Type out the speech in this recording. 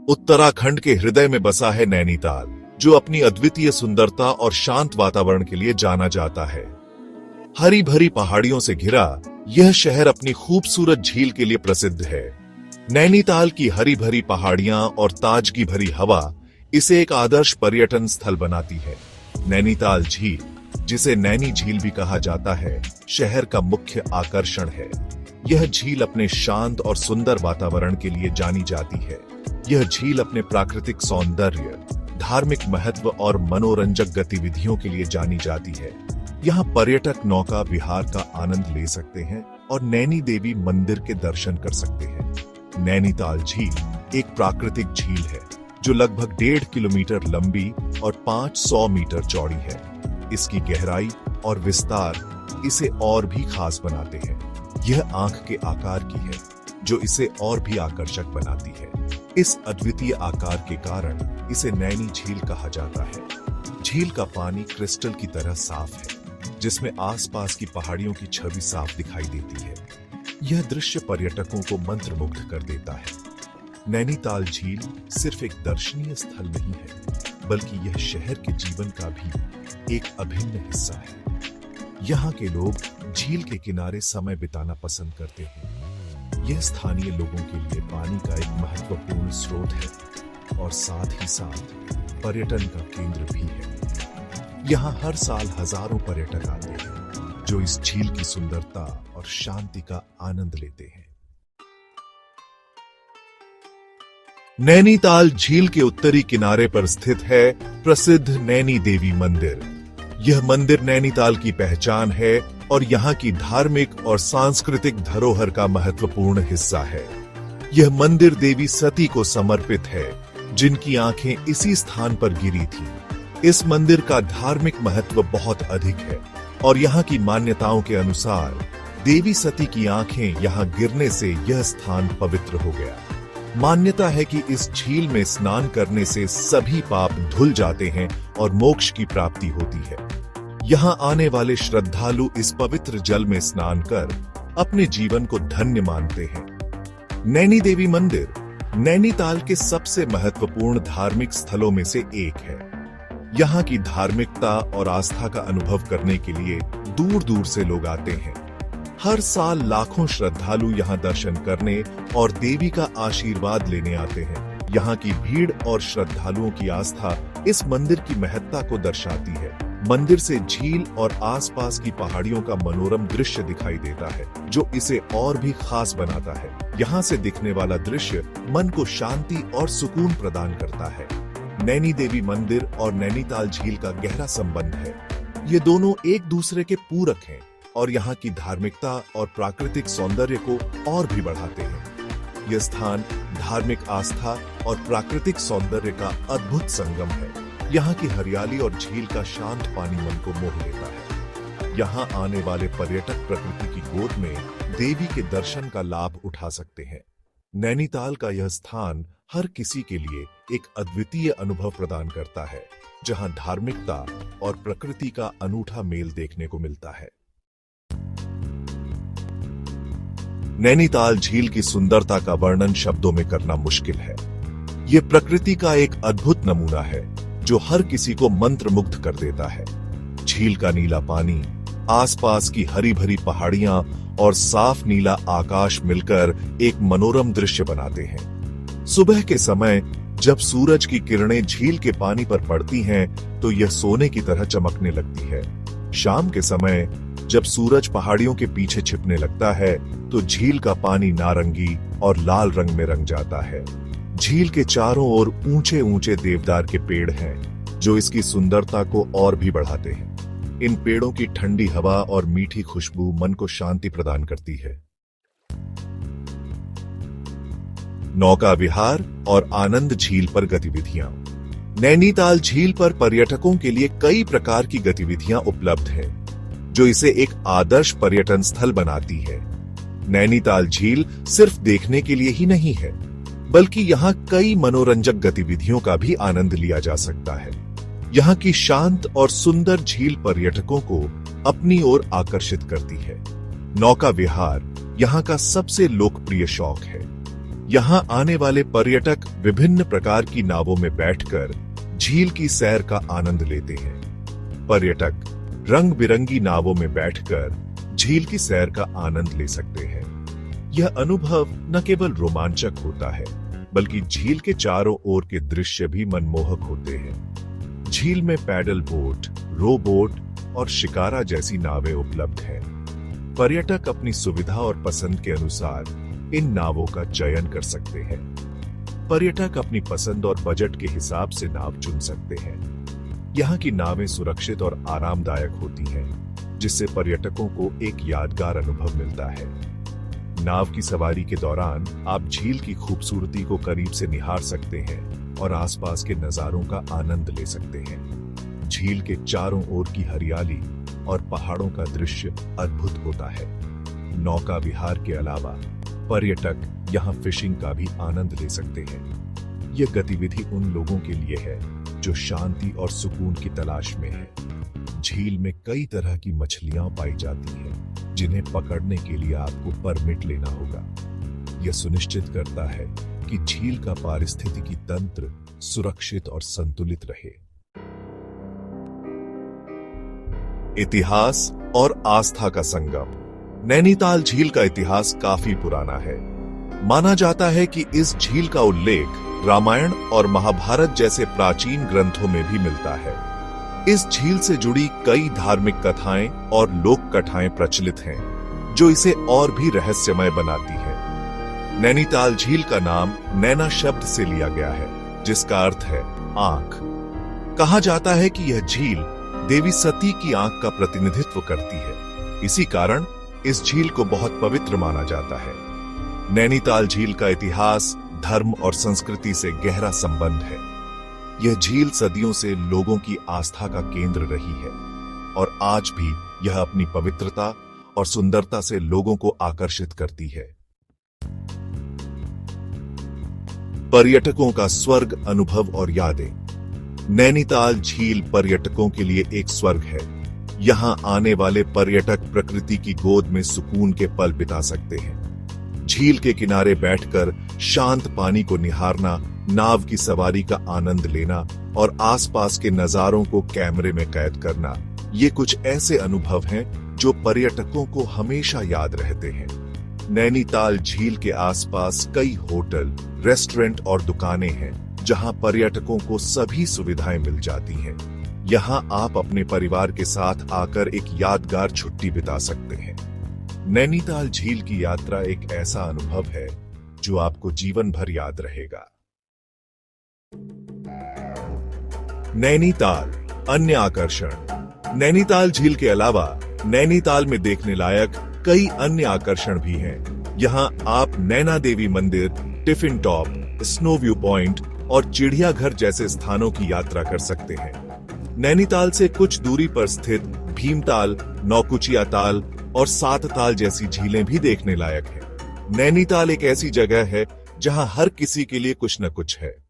उत्तराखंड के हृदय में बसा है नैनीताल, जो अपनी अद्वितीय सुंदरता और शांत वातावरण के लिए जाना जाता है। हरी भरी पहाड़ियों से घिरा यह शहर अपनी खूबसूरत झील के लिए प्रसिद्ध है। नैनीताल की हरी भरी पहाड़ियां और ताजगी भरी हवा इसे एक आदर्श पर्यटन स्थल बनाती है। नैनीताल झील, जिसे नैनी झील भी कहा जाता है, शहर का मुख्य आकर्षण है। यह झील अपने शांत और सुंदर वातावरण के लिए जानी जाती है। यह झील अपने प्राकृतिक सौंदर्य, धार्मिक महत्व और मनोरंजक गतिविधियों के लिए जानी जाती है। यहाँ पर्यटक नौका विहार का आनंद ले सकते हैं और नैनी देवी मंदिर के दर्शन कर सकते हैं। नैनीताल झील एक प्राकृतिक झील है जो लगभग 1.5 किलोमीटर लंबी और 500 मीटर चौड़ी है। इसकी गहराई और विस्तार इसे और भी खास बनाते हैं। यह आंख के आकार की है, जो इसे और भी आकर्षक बनाती है। इस अद्वितीय आकार के कारण इसे नैनी झील कहा जाता है। झील का पानी क्रिस्टल की तरह साफ है, जिसमें आसपास की पहाड़ियों की छवि साफ दिखाई देती है। यह दृश्य पर्यटकों को मंत्रमुग्ध कर देता है। नैनीताल झील सिर्फ एक दर्शनीय स्थल नहीं है, बल्कि यह शहर के जीवन का भी एक अभिन्न हिस्सा है। यहाँ के लोग झील के किनारे समय बिताना पसंद करते हैं। यह स्थानीय लोगों के लिए पानी का एक महत्वपूर्ण स्रोत है और साथ ही साथ पर्यटन का केंद्र भी है। यहाँ हर साल हजारों पर्यटक आते हैं, जो इस झील की सुंदरता और शांति का आनंद लेते हैं। नैनीताल झील के उत्तरी किनारे पर स्थित है प्रसिद्ध नैनी देवी मंदिर। यह मंदिर नैनीताल की पहचान है और यहाँ की धार्मिक और सांस्कृतिक धरोहर का महत्वपूर्ण हिस्सा है। यह मंदिर देवी सती को समर्पित है, जिनकी आंखें इसी स्थान पर गिरी थी। इस मंदिर का धार्मिक महत्व बहुत अधिक है और यहाँ की मान्यताओं के अनुसार देवी सती की आंखें यहाँ गिरने से यह स्थान पवित्र हो गया। मान्यता है कि इस झील में स्नान करने से सभी पाप धुल जाते हैं और मोक्ष की प्राप्ति होती है। यहाँ आने वाले श्रद्धालु इस पवित्र जल में स्नान कर अपने जीवन को धन्य मानते हैं। नैनी देवी मंदिर नैनीताल के सबसे महत्वपूर्ण धार्मिक स्थलों में से एक है। यहाँ की धार्मिकता और आस्था का अनुभव करने के लिए दूर दूर से लोग आते हैं। हर साल लाखों श्रद्धालु यहाँ दर्शन करने और देवी का आशीर्वाद लेने आते हैं। यहाँ की भीड़ और श्रद्धालुओं की आस्था इस मंदिर की महत्ता को दर्शाती है। मंदिर से झील और आसपास की पहाड़ियों का मनोरम दृश्य दिखाई देता है, जो इसे और भी खास बनाता है। यहाँ से दिखने वाला दृश्य मन को शांति और सुकून प्रदान करता है। नैनी देवी मंदिर और नैनीताल झील का गहरा संबंध है। ये दोनों एक दूसरे के पूरक हैं और यहाँ की धार्मिकता और प्राकृतिक सौंदर्य को और भी बढ़ाते हैं। यह स्थान धार्मिक आस्था और प्राकृतिक सौंदर्य का अद्भुत संगम है। यहाँ की हरियाली और झील का शांत पानी मन को मोह लेता है। यहाँ आने वाले पर्यटक प्रकृति की गोद में देवी के दर्शन का लाभ उठा सकते हैं। नैनीताल का यह स्थान हर किसी के लिए एक अद्वितीय अनुभव प्रदान करता है, जहाँ धार्मिकता और प्रकृति का अनूठा मेल देखने को मिलता है। नैनीताल झील की सुंदरता का वर्णन शब्दों में करना मुश्किल है। यह प्रकृति का एक अद्भुत नमूना है, जो हर किसी को मंत्रमुग्ध कर देता है। झील का नीला पानी, आसपास की हरी भरी पहाड़ियां और साफ नीला आकाश मिलकर एक मनोरम दृश्य बनाते हैं। सुबह के समय जब सूरज की किरणें झील के पानी पर पड़ती हैं, तो यह सोने की तरह चमकने लगती है। शाम के समय जब सूरज पहाड़ियों के पीछे छिपने लगता है, तो झील का पानी नारंगी और लाल रंग में रंग जाता है। झील के चारों ओर ऊंचे ऊंचे देवदार के पेड़ हैं, जो इसकी सुंदरता को और भी बढ़ाते हैं। इन पेड़ों की ठंडी हवा और मीठी खुशबू मन को शांति प्रदान करती है। नौका विहार और आनंद झील पर गतिविधियां। नैनीताल झील पर पर्यटकों के लिए कई प्रकार की गतिविधियां उपलब्ध हैं, जो इसे एक आदर्श पर्यटन स्थल बनाती है। नैनीताल झील सिर्फ देखने के लिए ही नहीं है, बल्कि यहाँ कई मनोरंजक गतिविधियों का भी आनंद लिया जा सकता है। यहाँ की शांत और सुंदर झील पर्यटकों को अपनी ओर आकर्षित करती है। नौका विहार यहाँ का सबसे लोकप्रिय शौक है। यहाँ आने वाले पर्यटक विभिन्न प्रकार की नावों में बैठकर झील की सैर का आनंद लेते हैं। पर्यटक रंग बिरंगी नावों में बैठकर झील की सैर का आनंद ले सकते हैं। यह अनुभव न केवल रोमांचक होता है, बल्कि झील के चारों ओर के दृश्य भी मनमोहक होते हैं। झील में पैडल बोट, रो बोट और शिकारा जैसी नावें उपलब्ध हैं। पर्यटक अपनी सुविधा और पसंद के अनुसार इन नावों का चयन कर सकते हैं। पर्यटक अपनी पसंद और बजट के हिसाब से नाव चुन सकते हैं। यहाँ की नावें सुरक्षित और आरामदायक होती हैं, जिससे पर्यटकों को एक यादगार अनुभव मिलता है। नाव की सवारी के दौरान आप झील की खूबसूरती को करीब से निहार सकते हैं और आसपास के नजारों का आनंद ले सकते हैं। झील के चारों ओर की हरियाली और पहाड़ों का दृश्य अद्भुत होता है। नौका विहार के अलावा पर्यटक यहाँ फिशिंग का भी आनंद ले सकते हैं। यह गतिविधि उन लोगों के लिए है जो शांति और सुकून की तलाश में है। झील में कई तरह की मछलियां पाई जाती हैं, जिन्हें पकड़ने के लिए आपको परमिट लेना होगा। यह सुनिश्चित करता है कि झील का पारिस्थितिकी तंत्र सुरक्षित और संतुलित रहे। इतिहास और आस्था का संगम। नैनीताल झील का इतिहास काफी पुराना है। माना जाता है कि इस झील का उल्लेख रामायण और महाभारत जैसे प्राचीन ग्रंथों में भी मिलता है। इस झील से जुड़ी कई धार्मिक कथाएं और लोक कथाएं प्रचलित हैं, जो इसे और भी रहस्यमय बनाती है। नैनीताल झील का नाम नैना शब्द से लिया गया है, जिसका अर्थ है आंख। कहा जाता है कि यह झील देवी सती की आंख का प्रतिनिधित्व करती है। इसी कारण इस झील को बहुत पवित्र माना जाता है। नैनीताल झील का इतिहास धर्म और संस्कृति से गहरा संबंध है। यह झील सदियों से लोगों की आस्था का केंद्र रही है और आज भी यह अपनी पवित्रता और सुंदरता से लोगों को आकर्षित करती है। पर्यटकों का स्वर्ग अनुभव और यादें। नैनीताल झील पर्यटकों के लिए एक स्वर्ग है। यहाँ आने वाले पर्यटक प्रकृति की गोद में सुकून के पल बिता सकते हैं। झील के किनारे बैठकर शांत पानी को निहारना, नाव की सवारी का आनंद लेना और आसपास के नजारों को कैमरे में कैद करना, ये कुछ ऐसे अनुभव हैं जो पर्यटकों को हमेशा याद रहते हैं। नैनीताल झील के आसपास कई होटल, रेस्टोरेंट और दुकानें हैं, जहां पर्यटकों को सभी सुविधाएं मिल जाती हैं। यहां आप अपने परिवार के साथ आकर एक यादगार छुट्टी बिता सकते हैं। नैनीताल झील की यात्रा एक ऐसा अनुभव है जो आपको जीवन भर याद रहेगा। नैनीताल अन्य आकर्षण। नैनीताल झील के अलावा नैनीताल में देखने लायक कई अन्य आकर्षण भी हैं। यहाँ आप नैना देवी मंदिर, tiffin top, snow view point और चिड़ियाघर जैसे स्थानों की यात्रा कर सकते हैं। नैनीताल से कुछ दूरी पर स्थित भीमताल, नौकुचिया ताल और सात ताल जैसी झीलें भी देखने लायक हैं। नैनीताल एक ऐसी जगह है जहां हर किसी के लिए कुछ न कुछ है।